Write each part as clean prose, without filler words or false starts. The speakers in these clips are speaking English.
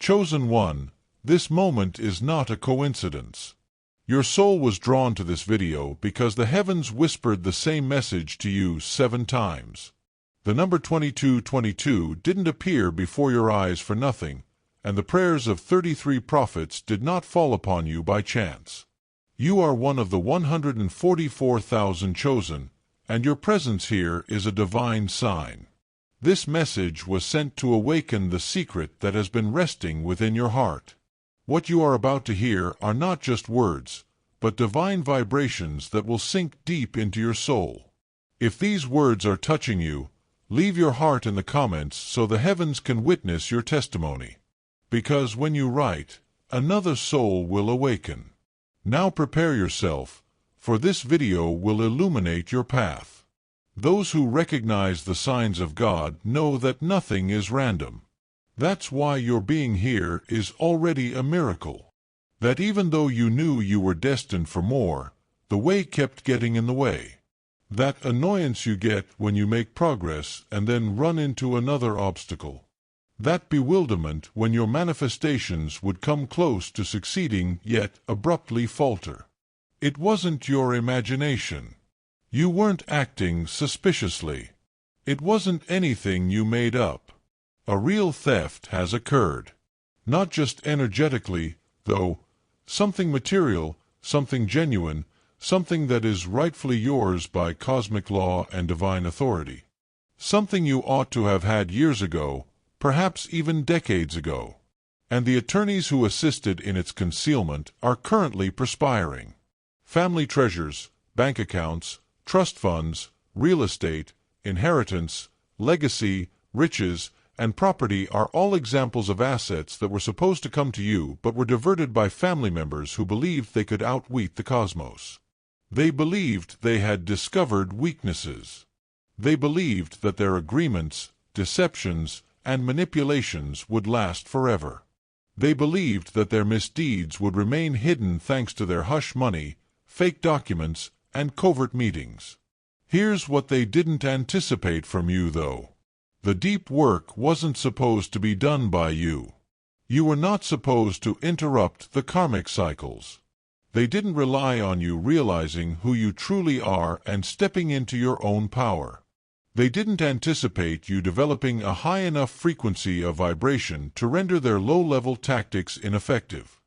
Chosen one, this moment is not a coincidence. Your soul was drawn to this video because the heavens whispered the same message to you 7 times. The number 2222 didn't appear before your eyes for nothing, and the prayers of 33 prophets did not fall upon you by chance. You are one of the 144,000 chosen, and your presence here is a divine sign. This message was sent to awaken the secret that has been resting within your heart. What you are about to hear are not just words, but divine vibrations that will sink deep into your soul. If these words are touching you, leave your heart in the comments so the heavens can witness your testimony. Because when you write, another soul will awaken. Now prepare yourself, for this video will illuminate your path. Those who recognize the signs of God know that nothing is random. That's why your being here is already a miracle. That even though you knew you were destined for more, the way kept getting in the way. That annoyance you get when you make progress and then run into another obstacle. That bewilderment when your manifestations would come close to succeeding yet abruptly falter. It wasn't your imagination. You weren't acting suspiciously. It wasn't anything you made up. A real theft has occurred. Not just energetically, though. Something material, something genuine, something that is rightfully yours by cosmic law and divine authority. Something you ought to have had years ago, perhaps even decades ago. And the attorneys who assisted in its concealment are currently perspiring. Family treasures, bank accounts, trust funds, real estate, inheritance, legacy, riches, and property are all examples of assets that were supposed to come to you but were diverted by family members who believed they could outwit the cosmos. They believed they had discovered weaknesses. They believed that their agreements, deceptions, and manipulations would last forever. They believed that their misdeeds would remain hidden thanks to their hush money, fake documents, and covert meetings. Here's what they didn't anticipate from you, though. The deep work wasn't supposed to be done by you. You were not supposed to interrupt the karmic cycles. They didn't rely on you realizing who you truly are and stepping into your own power. They didn't anticipate you developing a high enough frequency of vibration to render their low-level tactics ineffective.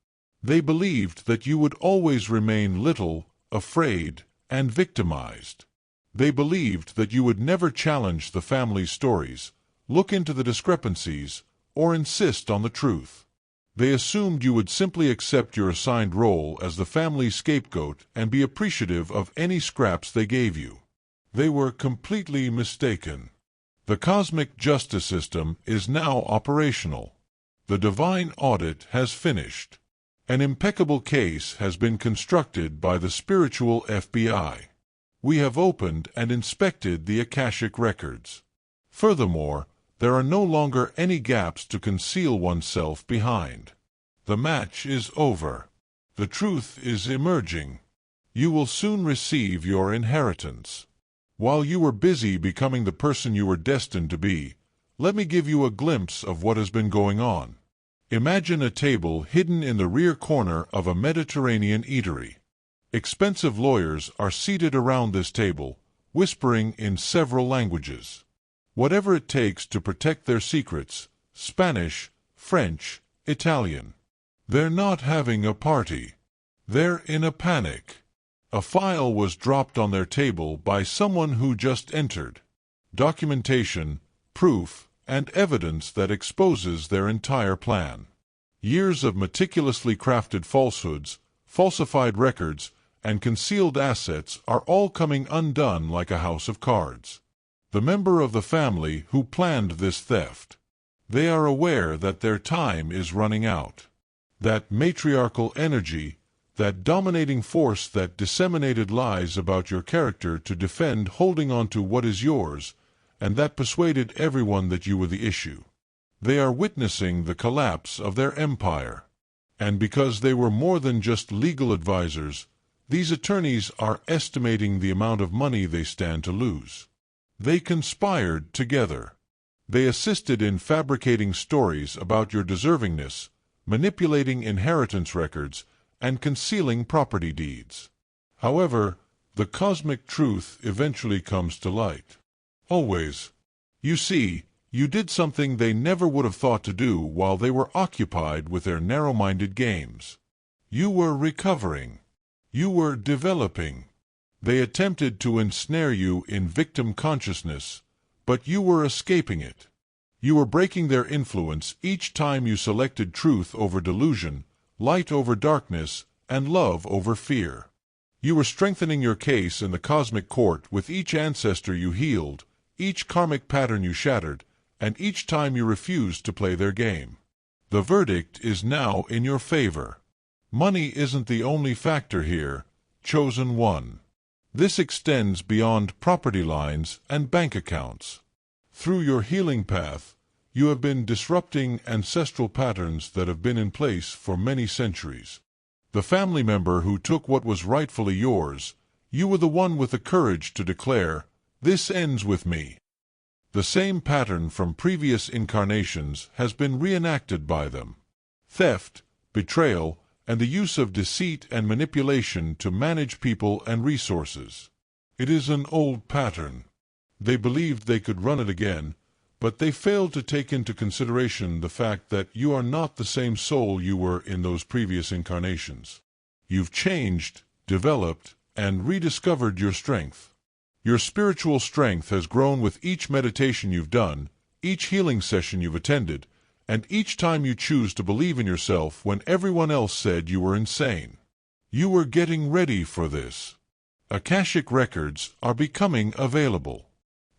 They believed that you would always remain little, afraid, and victimized. They believed that you would never challenge the family's stories, look into the discrepancies, or insist on the truth. They assumed you would simply accept your assigned role as the family's scapegoat and be appreciative of any scraps they gave you. They were completely mistaken. The cosmic justice system is now operational. The divine audit has finished. An impeccable case has been constructed by the spiritual FBI. We have opened and inspected the Akashic records. Furthermore, there are no longer any gaps to conceal oneself behind. The match is over. The truth is emerging. You will soon receive your inheritance. While you were busy becoming the person you were destined to be, let me give you a glimpse of what has been going on. Imagine a table hidden in the rear corner of a Mediterranean eatery. Expensive lawyers are seated around this table, whispering in several languages. Whatever it takes to protect their secrets, Spanish, French, Italian. They're not having a party. They're in a panic. A file was dropped on their table by someone who just entered. Documentation, proof, and evidence that exposes their entire plan. Years of meticulously crafted falsehoods, falsified records, and concealed assets are all coming undone like a house of cards. The member of the family who planned this theft. They are aware that their time is running out. That matriarchal energy, that dominating force that disseminated lies about your character to defend holding on to what is yours, and that persuaded everyone that you were the issue. They are witnessing the collapse of their empire. And because they were more than just legal advisors, these attorneys are estimating the amount of money they stand to lose. They conspired together. They assisted in fabricating stories about your deservingness, manipulating inheritance records, and concealing property deeds. However, the cosmic truth eventually comes to light. Always. You see, you did something they never would have thought to do while they were occupied with their narrow-minded games. You were recovering. You were developing. They attempted to ensnare you in victim consciousness, but you were escaping it. You were breaking their influence each time you selected truth over delusion, light over darkness, and love over fear. You were strengthening your case in the cosmic court with each ancestor you healed, each karmic pattern you shattered, and each time you refused to play their game. The verdict is now in your favor. Money isn't the only factor here, chosen one. This extends beyond property lines and bank accounts. Through your healing path, you have been disrupting ancestral patterns that have been in place for many centuries. The family member who took what was rightfully yours, you were the one with the courage to declare, "This ends with me." The same pattern from previous incarnations has been reenacted by them. Theft, betrayal, and the use of deceit and manipulation to manage people and resources. It is an old pattern. They believed they could run it again, but they failed to take into consideration the fact that you are not the same soul you were in those previous incarnations. You've changed, developed, and rediscovered your strength. Your spiritual strength has grown with each meditation you've done, each healing session you've attended, and each time you choose to believe in yourself when everyone else said you were insane. You were getting ready for this. Akashic records are becoming available.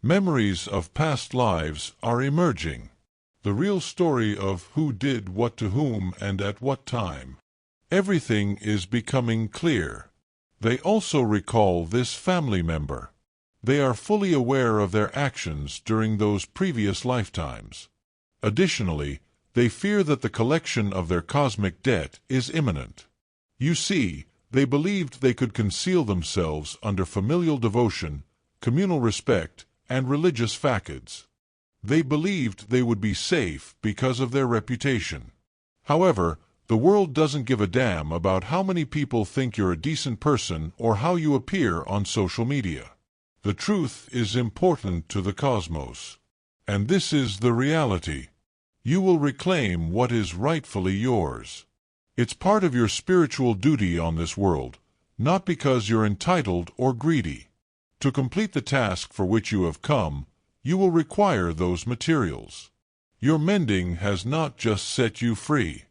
Memories of past lives are emerging. The real story of who did what to whom and at what time. Everything is becoming clear. They also recall this family member. They are fully aware of their actions during those previous lifetimes. Additionally, they fear that the collection of their cosmic debt is imminent. You see, they believed they could conceal themselves under familial devotion, communal respect, and religious facades. They believed they would be safe because of their reputation. However, the world doesn't give a damn about how many people think you're a decent person or how you appear on social media. The truth is important to the cosmos. And this is the reality. You will reclaim what is rightfully yours. It's part of your spiritual duty on this world, not because you're entitled or greedy. To complete the task for which you have come, you will require those materials. Your mending has not just set you free.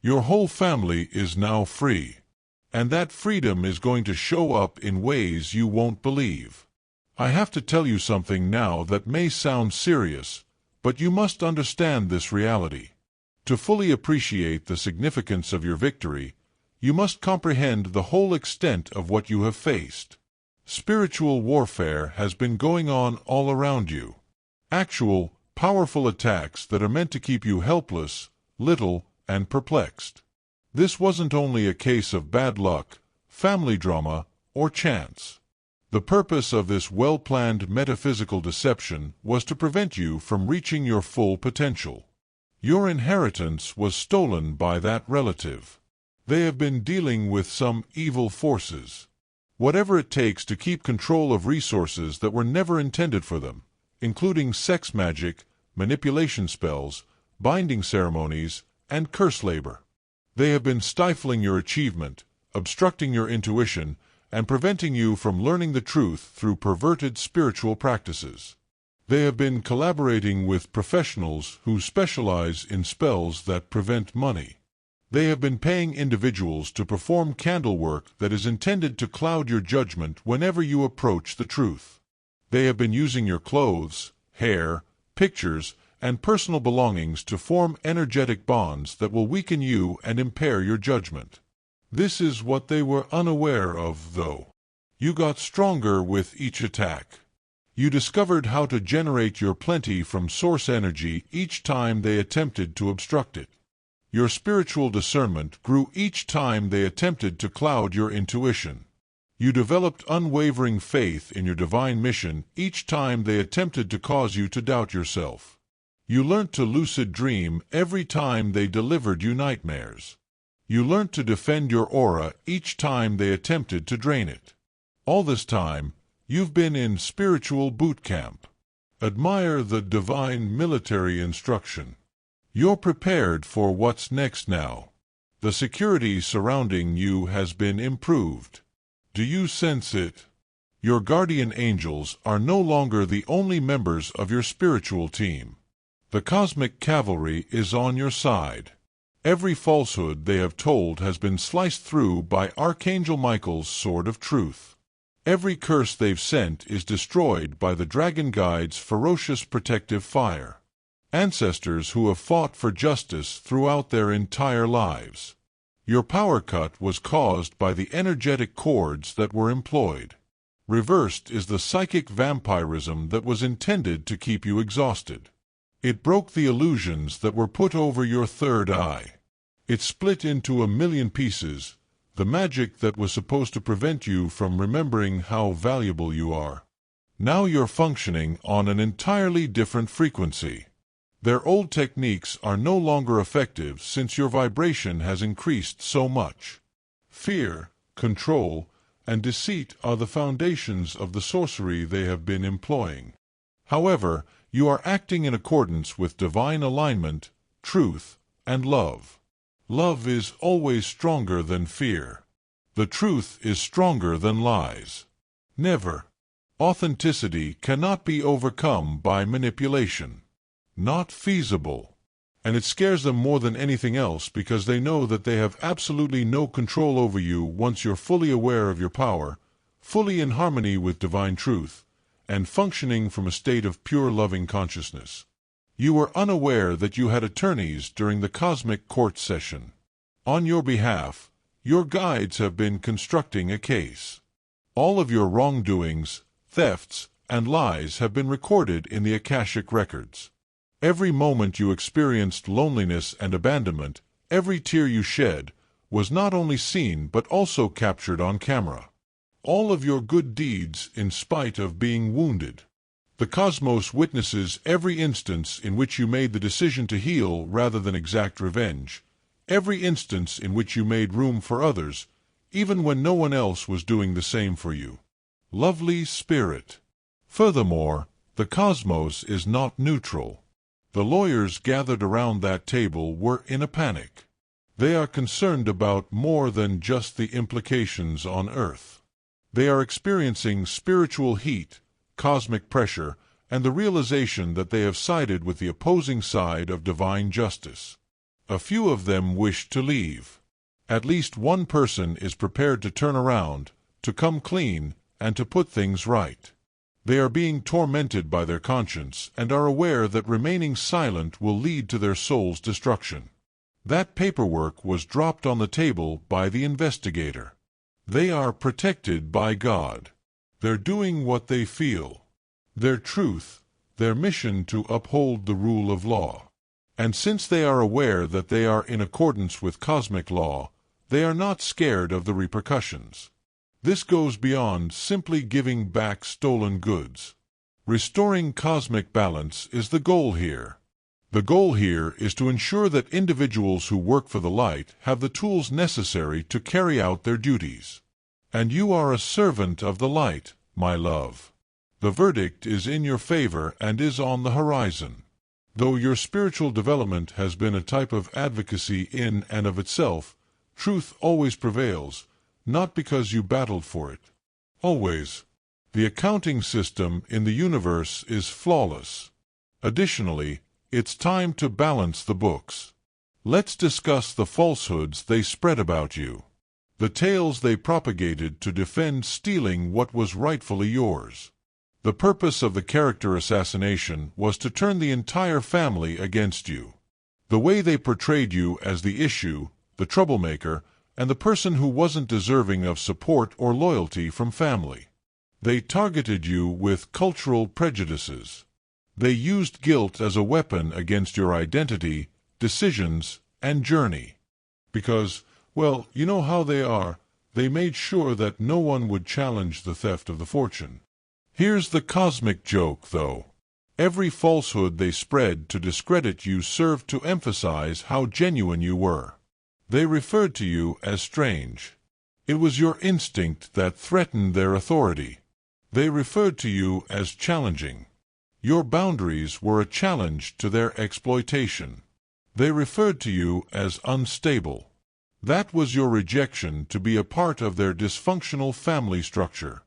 Your whole family is now free. And that freedom is going to show up in ways you won't believe. I have to tell you something now that may sound serious, but you must understand this reality. To fully appreciate the significance of your victory, you must comprehend the whole extent of what you have faced. Spiritual warfare has been going on all around you. Actual, powerful attacks that are meant to keep you helpless, little, and perplexed. This wasn't only a case of bad luck, family drama, or chance. The purpose of this well-planned metaphysical deception was to prevent you from reaching your full potential. Your inheritance was stolen by that relative. They have been dealing with some evil forces. Whatever it takes to keep control of resources that were never intended for them, including sex magic, manipulation spells, binding ceremonies, and curse labor. They have been stifling your achievement, obstructing your intuition, and preventing you from learning the truth through perverted spiritual practices. They have been collaborating with professionals who specialize in spells that prevent money. They have been paying individuals to perform candle work that is intended to cloud your judgment whenever you approach the truth. They have been using your clothes, hair, pictures, and personal belongings to form energetic bonds that will weaken you and impair your judgment. This is what they were unaware of, though. You got stronger with each attack. You discovered how to generate your plenty from source energy each time they attempted to obstruct it. Your spiritual discernment grew each time they attempted to cloud your intuition. You developed unwavering faith in your divine mission each time they attempted to cause you to doubt yourself. You learnt to lucid dream every time they delivered you nightmares. You learnt to defend your aura each time they attempted to drain it. All this time, you've been in spiritual boot camp. Admire the divine military instruction. You're prepared for what's next now. The security surrounding you has been improved. Do you sense it? Your guardian angels are no longer the only members of your spiritual team. The cosmic cavalry is on your side. Every falsehood they have told has been sliced through by Archangel Michael's sword of truth. Every curse they've sent is destroyed by the Dragon Guide's ferocious protective fire. Ancestors who have fought for justice throughout their entire lives. Your power cut was caused by the energetic cords that were employed. Reversed is the psychic vampirism that was intended to keep you exhausted. It broke the illusions that were put over your third eye. It split into a million pieces, the magic that was supposed to prevent you from remembering how valuable you are. Now you're functioning on an entirely different frequency. Their old techniques are no longer effective since your vibration has increased so much. Fear, control, and deceit are the foundations of the sorcery they have been employing. However, you are acting in accordance with divine alignment, truth, and love. Love is always stronger than fear. The truth is stronger than lies. Never. Authenticity cannot be overcome by manipulation. Not feasible. And it scares them more than anything else because they know that they have absolutely no control over you once you're fully aware of your power, fully in harmony with divine truth, and functioning from a state of pure loving consciousness. You were unaware that you had attorneys during the cosmic court session. On your behalf, your guides have been constructing a case. All of your wrongdoings, thefts, and lies have been recorded in the Akashic records. Every moment you experienced loneliness and abandonment, every tear you shed, was not only seen but also captured on camera. All of your good deeds in spite of being wounded. The cosmos witnesses every instance in which you made the decision to heal rather than exact revenge, every instance in which you made room for others, even when no one else was doing the same for you. Lovely spirit. Furthermore, the cosmos is not neutral. The lawyers gathered around that table were in a panic. They are concerned about more than just the implications on Earth. They are experiencing spiritual heat, cosmic pressure, and the realization that they have sided with the opposing side of divine justice. A few of them wish to leave. At least one person is prepared to turn around, to come clean, and to put things right. They are being tormented by their conscience and are aware that remaining silent will lead to their soul's destruction. That paperwork was dropped on the table by the investigator. They are protected by God. They're doing what they feel. Their truth, their mission to uphold the rule of law. And since they are aware that they are in accordance with cosmic law, they are not scared of the repercussions. This goes beyond simply giving back stolen goods. Restoring cosmic balance is the goal here. The goal here is to ensure that individuals who work for the light have the tools necessary to carry out their duties. And you are a servant of the light, my love. The verdict is in your favor and is on the horizon. Though your spiritual development has been a type of advocacy in and of itself, truth always prevails, not because you battled for it. Always. The accounting system in the universe is flawless. Additionally, it's time to balance the books. Let's discuss the falsehoods they spread about you. The tales they propagated to defend stealing what was rightfully yours. The purpose of the character assassination was to turn the entire family against you. The way they portrayed you as the issue, the troublemaker, and the person who wasn't deserving of support or loyalty from family. They targeted you with cultural prejudices. They used guilt as a weapon against your identity, decisions, and journey. Because, well, you know how they are, they made sure that no one would challenge the theft of the fortune. Here's the cosmic joke, though. Every falsehood they spread to discredit you served to emphasize how genuine you were. They referred to you as strange. It was your instinct that threatened their authority. They referred to you as challenging. Your boundaries were a challenge to their exploitation. They referred to you as unstable. That was your rejection to be a part of their dysfunctional family structure.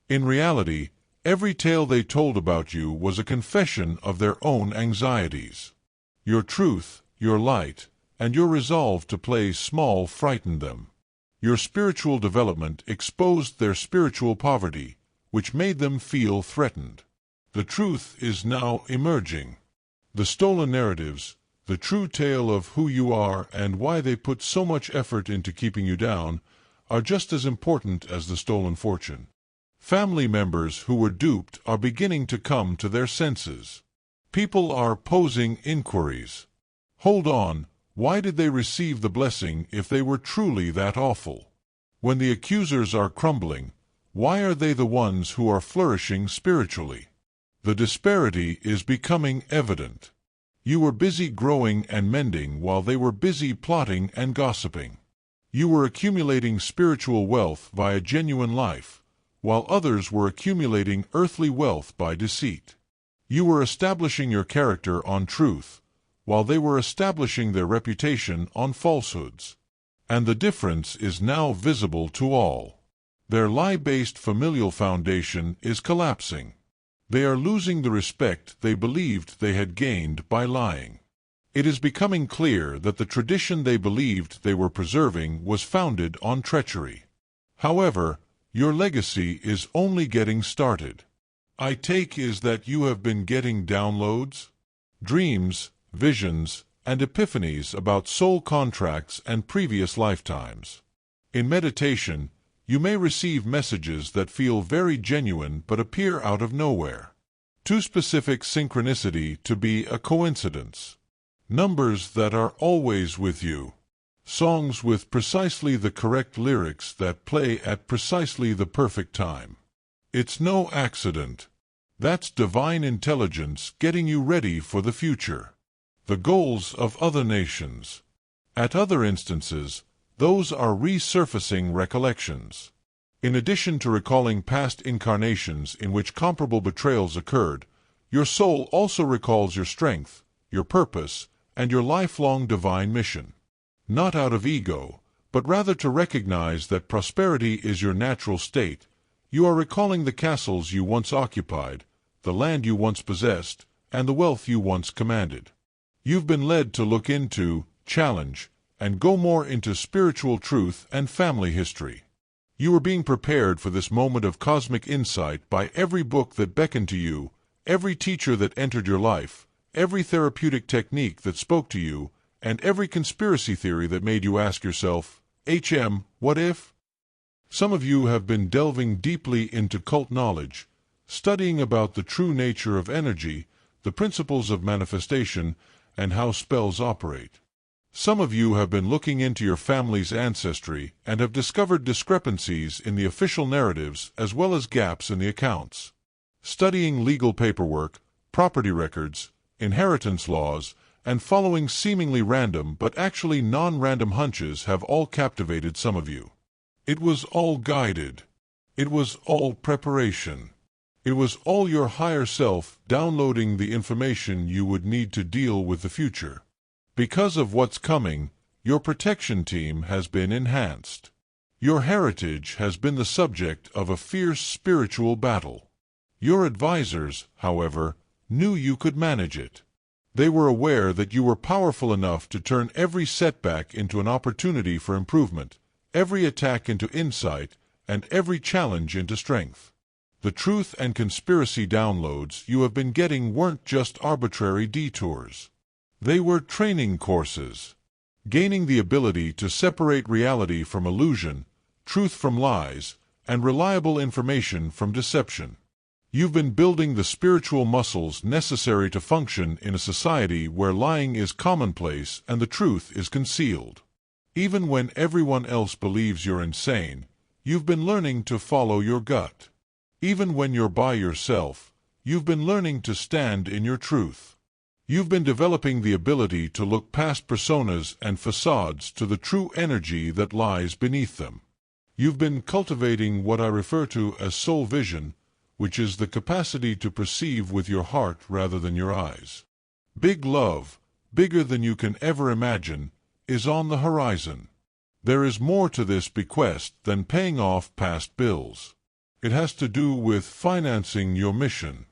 In reality, every tale they told about you was a confession of their own anxieties. Your truth, your light, and your resolve to play small frightened them. Your spiritual development exposed their spiritual poverty, which made them feel threatened. The truth is now emerging. The stolen narratives, the true tale of who you are and why they put so much effort into keeping you down, are just as important as the stolen fortune. Family members who were duped are beginning to come to their senses. People are posing inquiries. Hold on, why did they receive the blessing if they were truly that awful? When the accusers are crumbling, why are they the ones who are flourishing spiritually? The disparity is becoming evident. You were busy growing and mending while they were busy plotting and gossiping. You were accumulating spiritual wealth via genuine life, while others were accumulating earthly wealth by deceit. You were establishing your character on truth, while they were establishing their reputation on falsehoods. And the difference is now visible to all. Their lie-based familial foundation is collapsing. They are losing the respect they believed they had gained by lying. It is becoming clear that the tradition they believed they were preserving was founded on treachery. However, your legacy is only getting started. I take is that you have been getting downloads, dreams, visions, and epiphanies about soul contracts and previous lifetimes. In meditation, you may receive messages that feel very genuine but appear out of nowhere. Too specific synchronicity to be a coincidence. Numbers that are always with you. Songs with precisely the correct lyrics that play at precisely the perfect time. It's no accident. That's divine intelligence getting you ready for the future. The goals of other nations. At other instances, those are resurfacing recollections. In addition to recalling past incarnations in which comparable betrayals occurred, your soul also recalls your strength, your purpose, and your lifelong divine mission. Not out of ego, but rather to recognize that prosperity is your natural state, you are recalling the castles you once occupied, the land you once possessed, and the wealth you once commanded. You've been led to look into, challenge, and go more into spiritual truth and family history. You are being prepared for this moment of cosmic insight by every book that beckoned to you, every teacher that entered your life, every therapeutic technique that spoke to you, and every conspiracy theory that made you ask yourself, what if? Some of you have been delving deeply into cult knowledge, studying about the true nature of energy, the principles of manifestation, and how spells operate. Some of you have been looking into your family's ancestry and have discovered discrepancies in the official narratives as well as gaps in the accounts. Studying legal paperwork, property records, inheritance laws, and following seemingly random but actually non-random hunches have all captivated some of you. It was all guided. It was all preparation. It was all your higher self downloading the information you would need to deal with the future. Because of what's coming, your protection team has been enhanced. Your heritage has been the subject of a fierce spiritual battle. Your advisors, however, knew you could manage it. They were aware that you were powerful enough to turn every setback into an opportunity for improvement, every attack into insight, and every challenge into strength. The truth and conspiracy downloads you have been getting weren't just arbitrary detours. They were training courses. Gaining the ability to separate reality from illusion, truth from lies, and reliable information from deception. You've been building the spiritual muscles necessary to function in a society where lying is commonplace and the truth is concealed. Even when everyone else believes you're insane, you've been learning to follow your gut. Even when you're by yourself, You've been learning to stand in your truth. You've been developing the ability to look past personas and facades to the true energy that lies beneath them. You've been cultivating what I refer to as soul vision, which is the capacity to perceive with your heart rather than your eyes. Big love, bigger than you can ever imagine, is on the horizon. There is more to this bequest than paying off past bills. It has to do with financing your mission.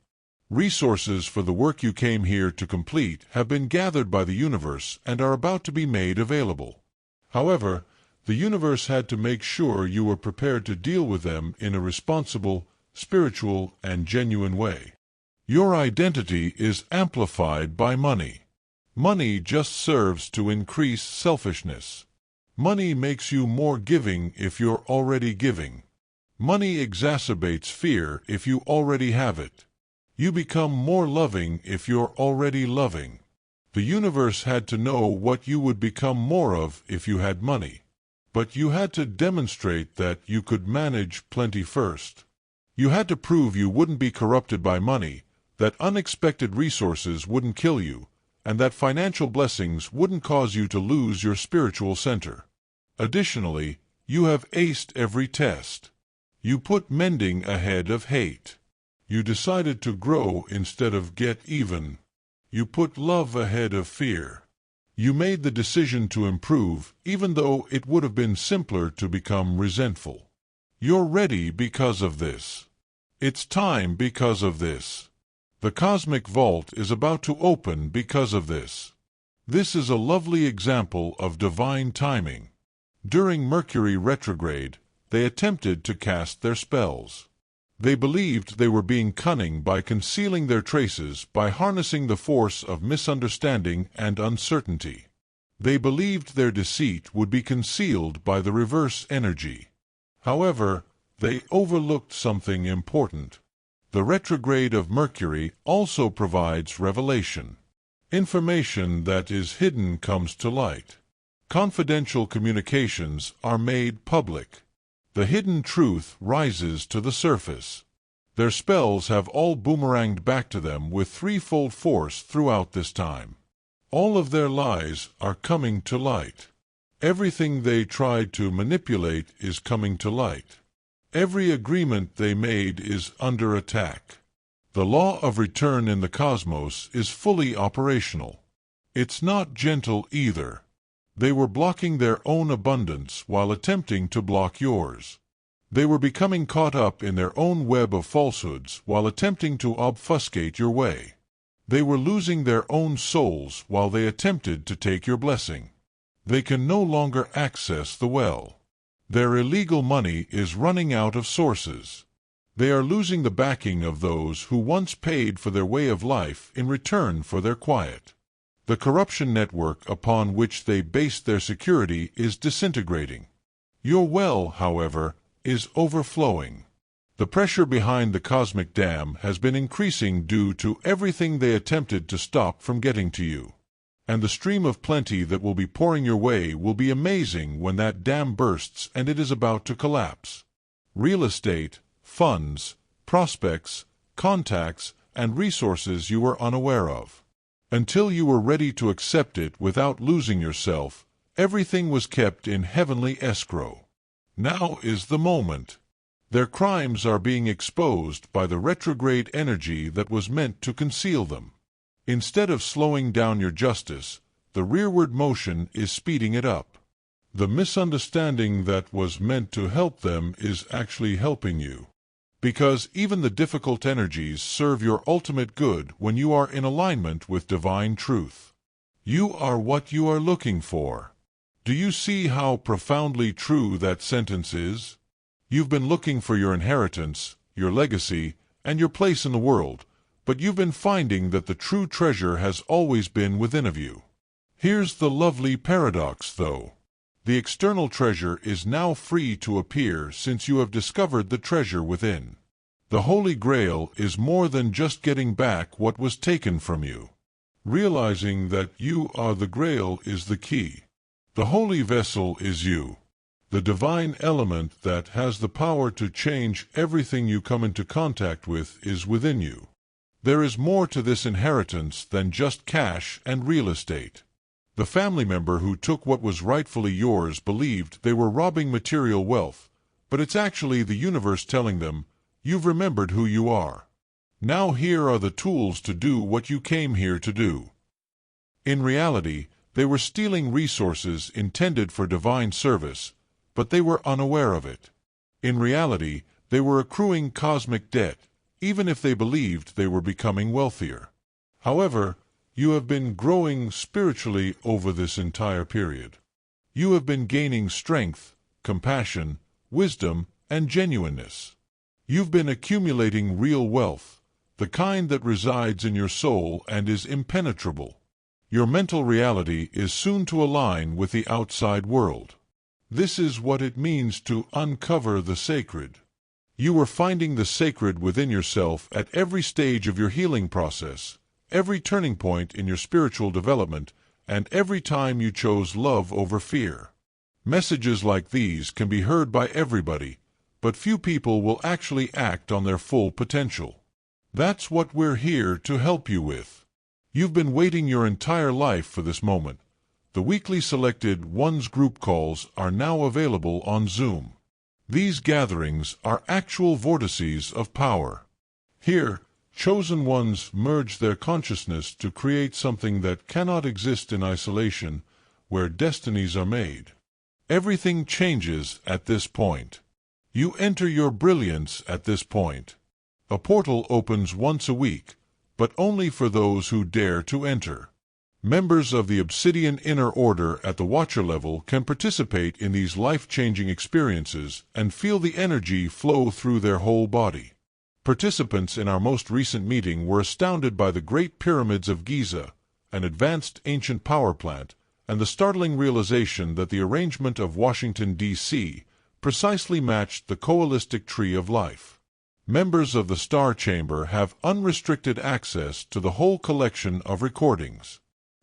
Resources for the work you came here to complete have been gathered by the universe and are about to be made available. However, the universe had to make sure you were prepared to deal with them in a responsible, spiritual, and genuine way. Your identity is amplified by money. Money just serves to increase selfishness. Money makes you more giving if you're already giving. Money exacerbates fear if you already have it. You become more loving if you're already loving. The universe had to know what you would become more of if you had money. But you had to demonstrate that you could manage plenty first. You had to prove you wouldn't be corrupted by money, that unexpected resources wouldn't kill you, and that financial blessings wouldn't cause you to lose your spiritual center. Additionally, you have aced every test. You put mending ahead of hate. You decided to grow instead of get even. You put love ahead of fear. You made the decision to improve, even though it would have been simpler to become resentful. You're ready because of this. It's time because of this. The cosmic vault is about to open because of this. This is a lovely example of divine timing. During Mercury retrograde, they attempted to cast their spells. They believed they were being cunning by concealing their traces by harnessing the force of misunderstanding and uncertainty. They believed their deceit would be concealed by the reverse energy. However, they overlooked something important. The retrograde of Mercury also provides revelation. Information that is hidden comes to light. Confidential communications are made public. The hidden truth rises to the surface. Their spells have all boomeranged back to them with threefold force throughout this time. All of their lies are coming to light. Everything they tried to manipulate is coming to light. Every agreement they made is under attack. The law of return in the cosmos is fully operational. It's not gentle either. They were blocking their own abundance while attempting to block yours. They were becoming caught up in their own web of falsehoods while attempting to obfuscate your way. They were losing their own souls while they attempted to take your blessing. They can no longer access the well. Their illegal money is running out of sources. They are losing the backing of those who once paid for their way of life in return for their quiet. The corruption network upon which they based their security is disintegrating. Your well, however, is overflowing. The pressure behind the cosmic dam has been increasing due to everything they attempted to stop from getting to you. And the stream of plenty that will be pouring your way will be amazing when that dam bursts and it is about to collapse. Real estate, funds, prospects, contacts, and resources you were unaware of. Until you were ready to accept it without losing yourself, everything was kept in heavenly escrow. Now is the moment. Their crimes are being exposed by the retrograde energy that was meant to conceal them. Instead of slowing down your justice, the rearward motion is speeding it up. The misunderstanding that was meant to help them is actually helping you. Because even the difficult energies serve your ultimate good when you are in alignment with divine truth. You are what you are looking for. Do you see how profoundly true that sentence is? You've been looking for your inheritance, your legacy, and your place in the world, but you've been finding that the true treasure has always been within of you. Here's the lovely paradox, though. The external treasure is now free to appear since you have discovered the treasure within. The Holy Grail is more than just getting back what was taken from you. Realizing that you are the Grail is the key. The holy vessel is you. The divine element that has the power to change everything you come into contact with is within you. There is more to this inheritance than just cash and real estate. The family member who took what was rightfully yours believed they were robbing material wealth, but it's actually the universe telling them, "You've remembered who you are. Now here are the tools to do what you came here to do." In reality, they were stealing resources intended for divine service, but they were unaware of it. In reality, they were accruing cosmic debt, even if they believed they were becoming wealthier. However, you have been growing spiritually over this entire period. You have been gaining strength, compassion, wisdom, and genuineness. You've been accumulating real wealth, the kind that resides in your soul and is impenetrable. Your mental reality is soon to align with the outside world. This is what it means to uncover the sacred. You are finding the sacred within yourself at every stage of your healing process, every turning point in your spiritual development, and every time you chose love over fear. Messages like these can be heard by everybody, but few people will actually act on their full potential. That's what we're here to help you with. You've been waiting your entire life for this moment. The weekly selected ones group calls are now available on Zoom. These gatherings are actual vortices of power. Here, chosen ones merge their consciousness to create something that cannot exist in isolation, where destinies are made. Everything changes at this point. You enter your brilliance at this point. A portal opens once a week, but only for those who dare to enter. Members of the Obsidian Inner Order at the Watcher level can participate in these life-changing experiences and feel the energy flow through their whole body. Participants in our most recent meeting were astounded by the Great Pyramids of Giza, an advanced ancient power plant, and the startling realization that the arrangement of Washington, D.C., precisely matched the Kabbalistic tree of life. Members of the Star Chamber have unrestricted access to the whole collection of recordings.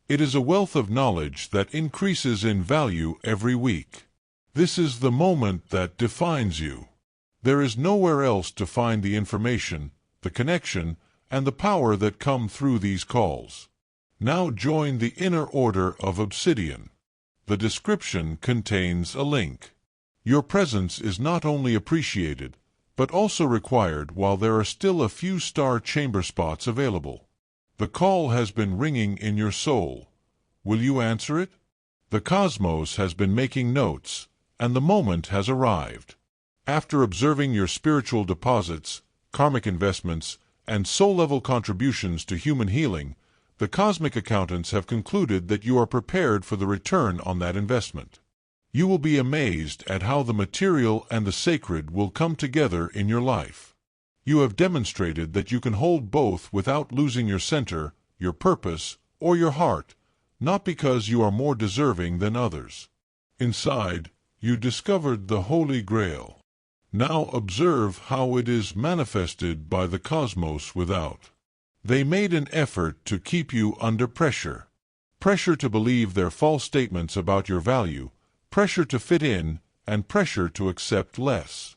It is a wealth of knowledge that increases in value every week. This is the moment that defines you. There is nowhere else to find the information, the connection, and the power that come through these calls. Now join the Inner Order of Obsidian. The description contains a link. Your presence is not only appreciated, but also required while there are still a few Star Chamber spots available. The call has been ringing in your soul. Will you answer it? The cosmos has been making notes, and the moment has arrived. After observing your spiritual deposits, karmic investments, and soul-level contributions to human healing, the cosmic accountants have concluded that you are prepared for the return on that investment. You will be amazed at how the material and the sacred will come together in your life. You have demonstrated that you can hold both without losing your center, your purpose, or your heart, not because you are more deserving than others. Inside, you discovered the Holy Grail. Now observe how it is manifested by the cosmos without. They made an effort to keep you under pressure. Pressure to believe their false statements about your value, pressure to fit in, and pressure to accept less.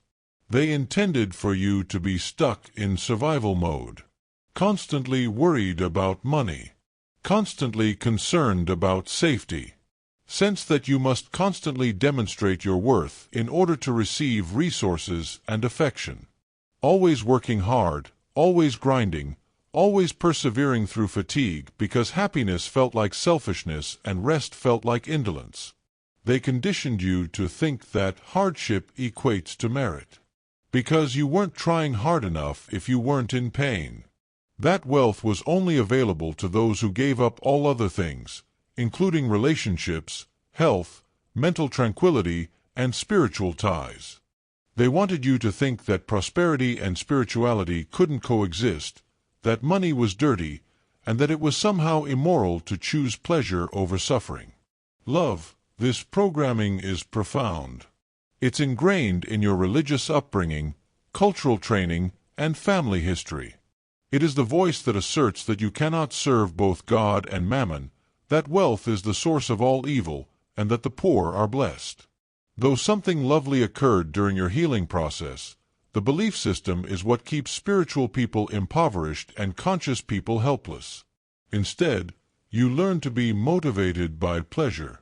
They intended for you to be stuck in survival mode, constantly worried about money, constantly concerned about safety. Sense that you must constantly demonstrate your worth in order to receive resources and affection. Always working hard, always grinding, always persevering through fatigue because happiness felt like selfishness and rest felt like indolence. They conditioned you to think that hardship equates to merit, because you weren't trying hard enough if you weren't in pain. That wealth was only available to those who gave up all other things, including relationships, health, mental tranquility, and spiritual ties. They wanted you to think that prosperity and spirituality couldn't coexist, that money was dirty, and that it was somehow immoral to choose pleasure over suffering. Love, this programming is profound. It's ingrained in your religious upbringing, cultural training, and family history. It is the voice that asserts that you cannot serve both God and mammon, that wealth is the source of all evil, and that the poor are blessed. Though something lovely occurred during your healing process, The belief system is what keeps spiritual people impoverished and conscious people helpless. Instead, you learn to be motivated by pleasure.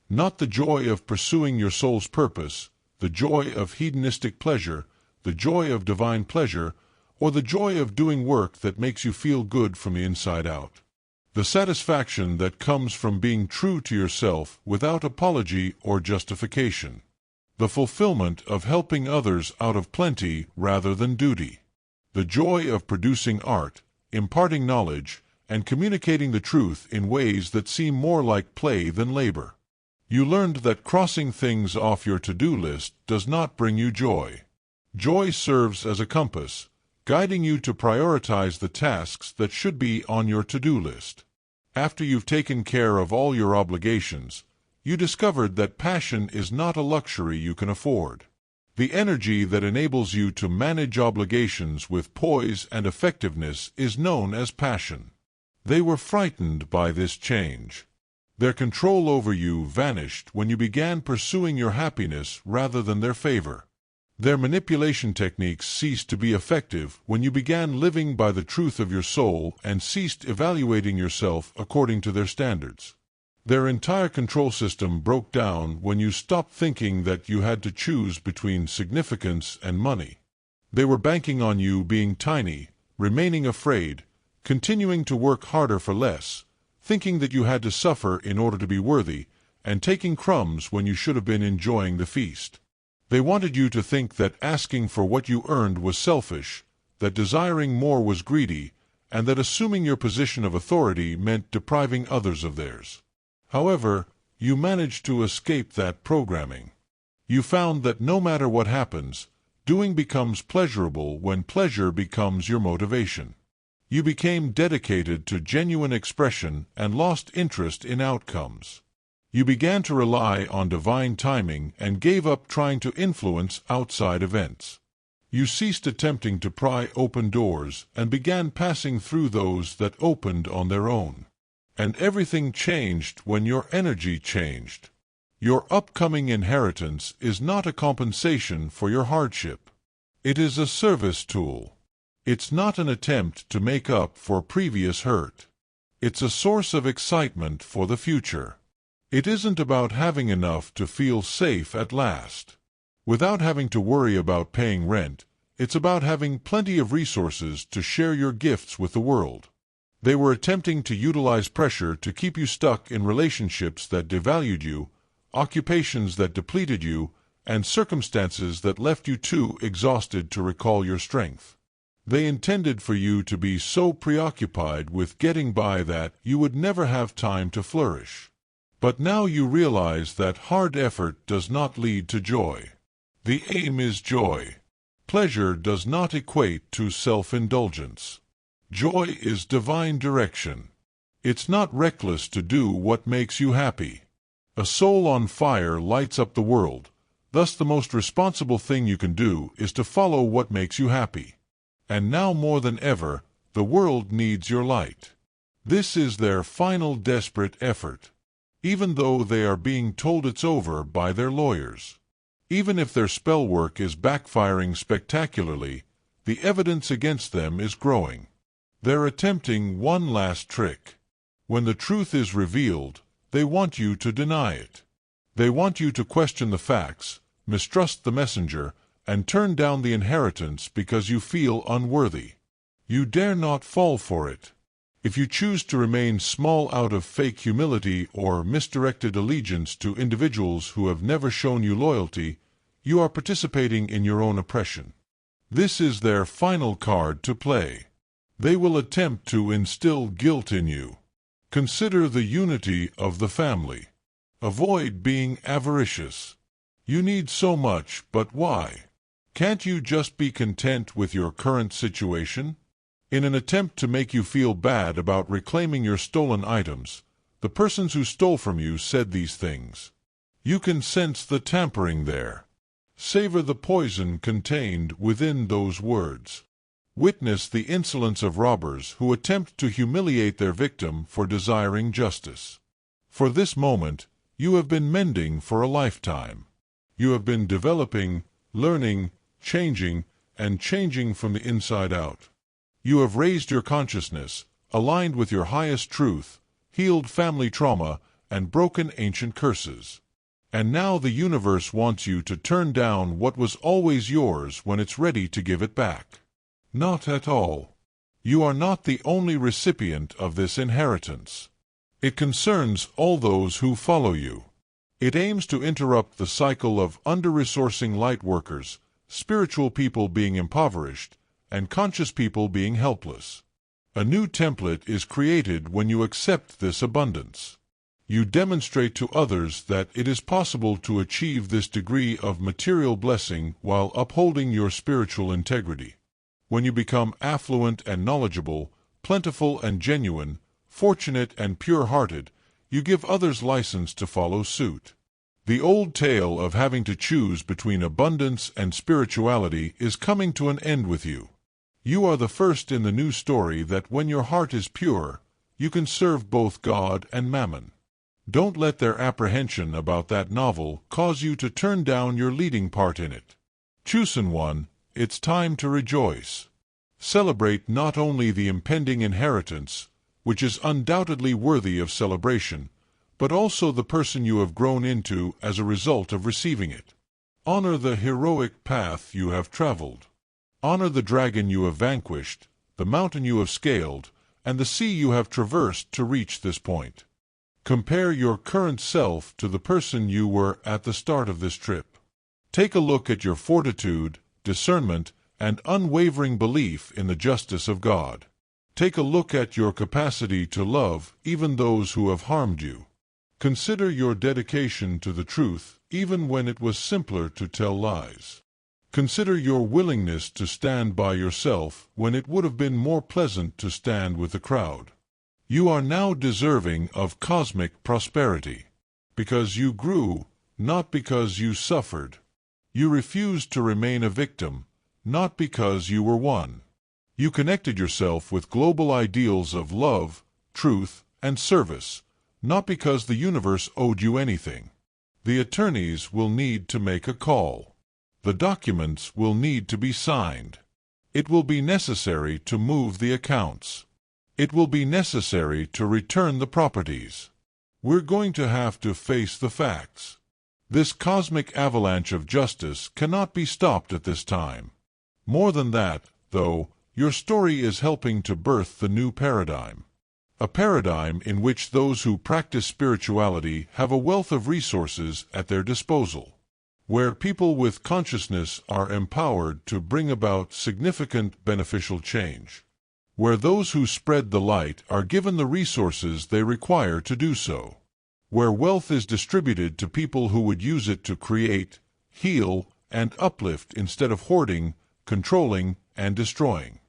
Not the joy of pursuing your soul's purpose, the joy of hedonistic pleasure, the joy of divine pleasure, or the joy of doing work that makes you feel good from the inside out. The satisfaction that comes from being true to yourself without apology or justification. The fulfillment of helping others out of plenty rather than duty. The joy of producing art, imparting knowledge, and communicating the truth in ways that seem more like play than labor. You learned that crossing things off your to-do list does not bring you joy. Joy serves as a compass, guiding you to prioritize the tasks that should be on your to-do list. After you've taken care of all your obligations, you discovered that passion is not a luxury you can afford. The energy that enables you to manage obligations with poise and effectiveness is known as passion. They were frightened by this change. Their control over you vanished when you began pursuing your happiness rather than their favor. Their manipulation techniques ceased to be effective when you began living by the truth of your soul and ceased evaluating yourself according to their standards. Their entire control system broke down when you stopped thinking that you had to choose between significance and money. They were banking on you being tiny, remaining afraid, continuing to work harder for less, thinking that you had to suffer in order to be worthy, and taking crumbs when you should have been enjoying the feast. They wanted you to think that asking for what you earned was selfish, that desiring more was greedy, and that assuming your position of authority meant depriving others of theirs. However, you managed to escape that programming. You found that no matter what happens, doing becomes pleasurable when pleasure becomes your motivation. You became dedicated to genuine expression and lost interest in outcomes. You began to rely on divine timing and gave up trying to influence outside events. You ceased attempting to pry open doors and began passing through those that opened on their own. And everything changed when your energy changed. Your upcoming inheritance is not a compensation for your hardship. It is a service tool. It's not an attempt to make up for previous hurt. It's a source of excitement for the future. It isn't about having enough to feel safe at last. Without having to worry about paying rent, it's about having plenty of resources to share your gifts with the world. They were attempting to utilize pressure to keep you stuck in relationships that devalued you, occupations that depleted you, and circumstances that left you too exhausted to recall your strength. They intended for you to be so preoccupied with getting by that you would never have time to flourish. But now you realize that hard effort does not lead to joy. The aim is joy. Pleasure does not equate to self-indulgence. Joy is divine direction. It's not reckless to do what makes you happy. A soul on fire lights up the world, thus the most responsible thing you can do is to follow what makes you happy. And now more than ever, the world needs your light. This is their final desperate effort. Even though they are being told it's over by their lawyers. Even if their spell work is backfiring spectacularly, the evidence against them is growing. They're attempting one last trick. When the truth is revealed, they want you to deny it. They want you to question the facts, mistrust the messenger, and turn down the inheritance because you feel unworthy. You dare not fall for it. If you choose to remain small out of fake humility or misdirected allegiance to individuals who have never shown you loyalty, you are participating in your own oppression. This is their final card to play. They will attempt to instill guilt in you. Consider the unity of the family. Avoid being avaricious. You need so much, but why? Can't you just be content with your current situation? In an attempt to make you feel bad about reclaiming your stolen items, the persons who stole from you said these things. You can sense the tampering there. Savor the poison contained within those words. Witness the insolence of robbers who attempt to humiliate their victim for desiring justice. For this moment, you have been mending for a lifetime. You have been developing, learning, changing, and changing from the inside out. You have raised your consciousness, aligned with your highest truth, healed family trauma, and broken ancient curses. And now the universe wants you to turn down what was always yours when it's ready to give it back. Not at all. You are not the only recipient of this inheritance. It concerns all those who follow you. It aims to interrupt the cycle of under-resourcing light workers, spiritual people being impoverished, and conscious people being helpless. A new template is created when you accept this abundance. You demonstrate to others that it is possible to achieve this degree of material blessing while upholding your spiritual integrity. When you become affluent and knowledgeable, plentiful and genuine, fortunate and pure-hearted, you give others license to follow suit. The old tale of having to choose between abundance and spirituality is coming to an end with you. You are the first in the new story that when your heart is pure, you can serve both God and Mammon. Don't let their apprehension about that novel cause you to turn down your leading part in it. Chosen one, it's time to rejoice. Celebrate not only the impending inheritance, which is undoubtedly worthy of celebration, but also the person you have grown into as a result of receiving it. Honor the heroic path you have traveled. Honor the dragon you have vanquished, the mountain you have scaled, and the sea you have traversed to reach this point. Compare your current self to the person you were at the start of this trip. Take a look at your fortitude, discernment, and unwavering belief in the justice of God. Take a look at your capacity to love even those who have harmed you. Consider your dedication to the truth even when it was simpler to tell lies. Consider your willingness to stand by yourself when it would have been more pleasant to stand with the crowd. You are now deserving of cosmic prosperity, because you grew, not because you suffered. You refused to remain a victim, not because you were one. You connected yourself with global ideals of love, truth, and service, not because the universe owed you anything. The attorneys will need to make a call. The documents will need to be signed. It will be necessary to move the accounts. It will be necessary to return the properties. We're going to have to face the facts. This cosmic avalanche of justice cannot be stopped at this time. More than that, though, your story is helping to birth the new paradigm. A paradigm in which those who practice spirituality have a wealth of resources at their disposal. Where people with consciousness are empowered to bring about significant beneficial change. Where those who spread the light are given the resources they require to do so. Where wealth is distributed to people who would use it to create, heal, and uplift instead of hoarding, controlling, and destroying.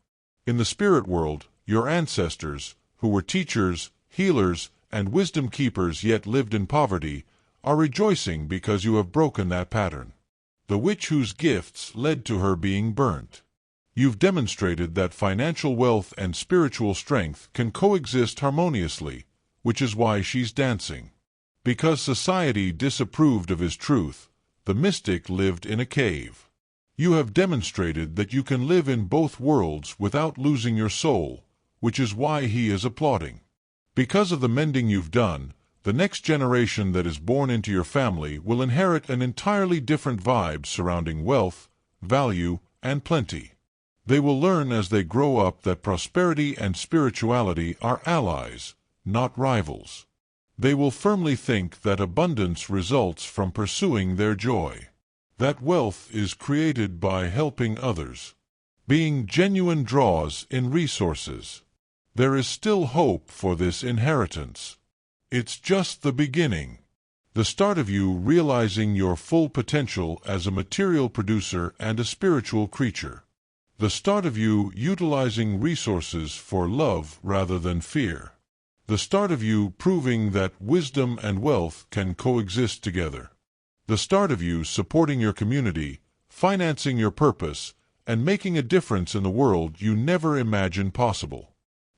In the spirit world, your ancestors, who were teachers, healers, and wisdom keepers yet lived in poverty, are rejoicing because you have broken that pattern. The witch whose gifts led to her being burnt. You've demonstrated that financial wealth and spiritual strength can coexist harmoniously, which is why she's dancing. Because society disapproved of his truth, the mystic lived in a cave. You have demonstrated that you can live in both worlds without losing your soul, which is why he is applauding. Because of the mending you've done, the next generation that is born into your family will inherit an entirely different vibe surrounding wealth, value, and plenty. They will learn as they grow up that prosperity and spirituality are allies, not rivals. They will firmly think that abundance results from pursuing their joy. That wealth is created by helping others. Being genuine draws in resources. There is still hope for this inheritance. It's just the beginning. The start of you realizing your full potential as a material producer and a spiritual creature. The start of you utilizing resources for love rather than fear. The start of you proving that wisdom and wealth can coexist together. The start of you supporting your community, financing your purpose, and making a difference in the world you never imagined possible.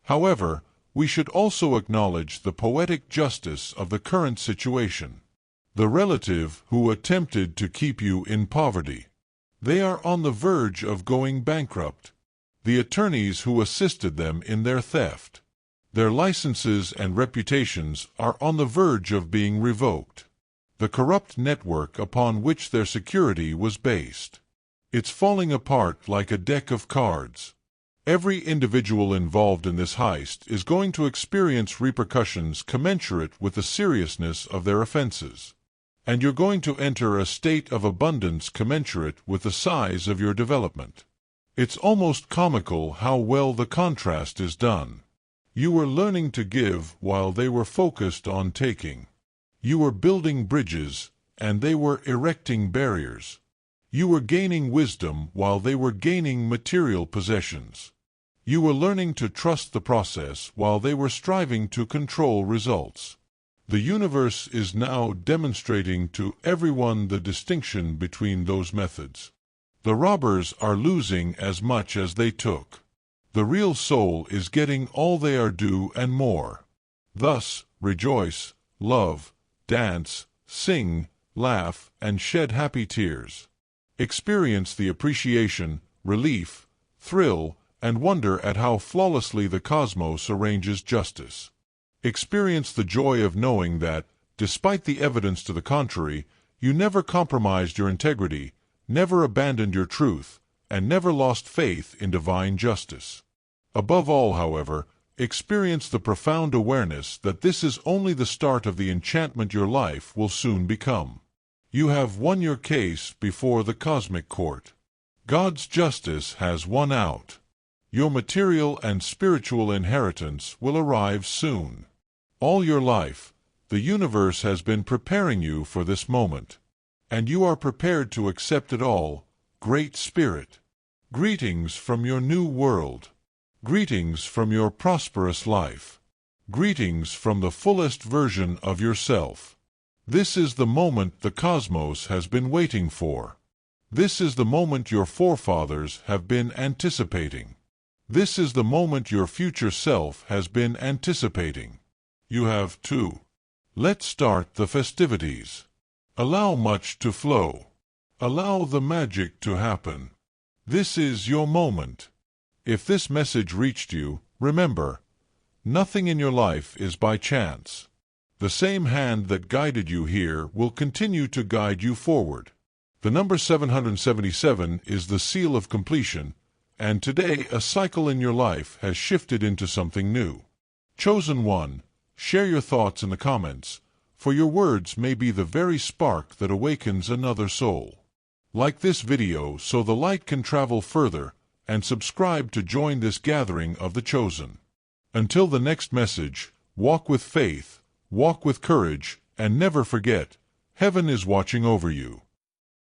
However, we should also acknowledge the poetic justice of the current situation. The relative who attempted to keep you in poverty. They are on the verge of going bankrupt. The attorneys who assisted them in their theft. Their licenses and reputations are on the verge of being revoked. The corrupt network upon which their security was based. It's falling apart like a deck of cards. Every individual involved in this heist is going to experience repercussions commensurate with the seriousness of their offenses. And you're going to enter a state of abundance commensurate with the size of your development. It's almost comical how well the contrast is done. You were learning to give while they were focused on taking. You were building bridges, and they were erecting barriers. You were gaining wisdom while they were gaining material possessions. You were learning to trust the process while they were striving to control results. The universe is now demonstrating to everyone the distinction between those methods. The robbers are losing as much as they took. The real soul is getting all they are due and more. Thus, rejoice, love, dance, sing, laugh, and shed happy tears. Experience the appreciation, relief, thrill, and wonder at how flawlessly the cosmos arranges justice. Experience the joy of knowing that, despite the evidence to the contrary, you never compromised your integrity, never abandoned your truth, and never lost faith in divine justice. Above all, however, experience the profound awareness that this is only the start of the enchantment your life will soon become. You have won your case before the cosmic court. God's justice has won out. Your material and spiritual inheritance will arrive soon. All your life, the universe has been preparing you for this moment, and you are prepared to accept it all, Great Spirit. Greetings from your new world. Greetings from your prosperous life. Greetings from the fullest version of yourself. This is the moment the cosmos has been waiting for. This is the moment your forefathers have been anticipating. This is the moment your future self has been anticipating. You have too. Let's start the festivities. Allow much to flow. Allow the magic to happen. This is your moment. If this message reached you, remember, nothing in your life is by chance. The same hand that guided you here will continue to guide you forward. The number 777 is the seal of completion, and today a cycle in your life has shifted into something new. Chosen one, share your thoughts in the comments, for your words may be the very spark that awakens another soul. Like this video so the light can travel further, and subscribe to join this gathering of the chosen. Until the next message, walk with faith, walk with courage, and never forget, heaven is watching over you.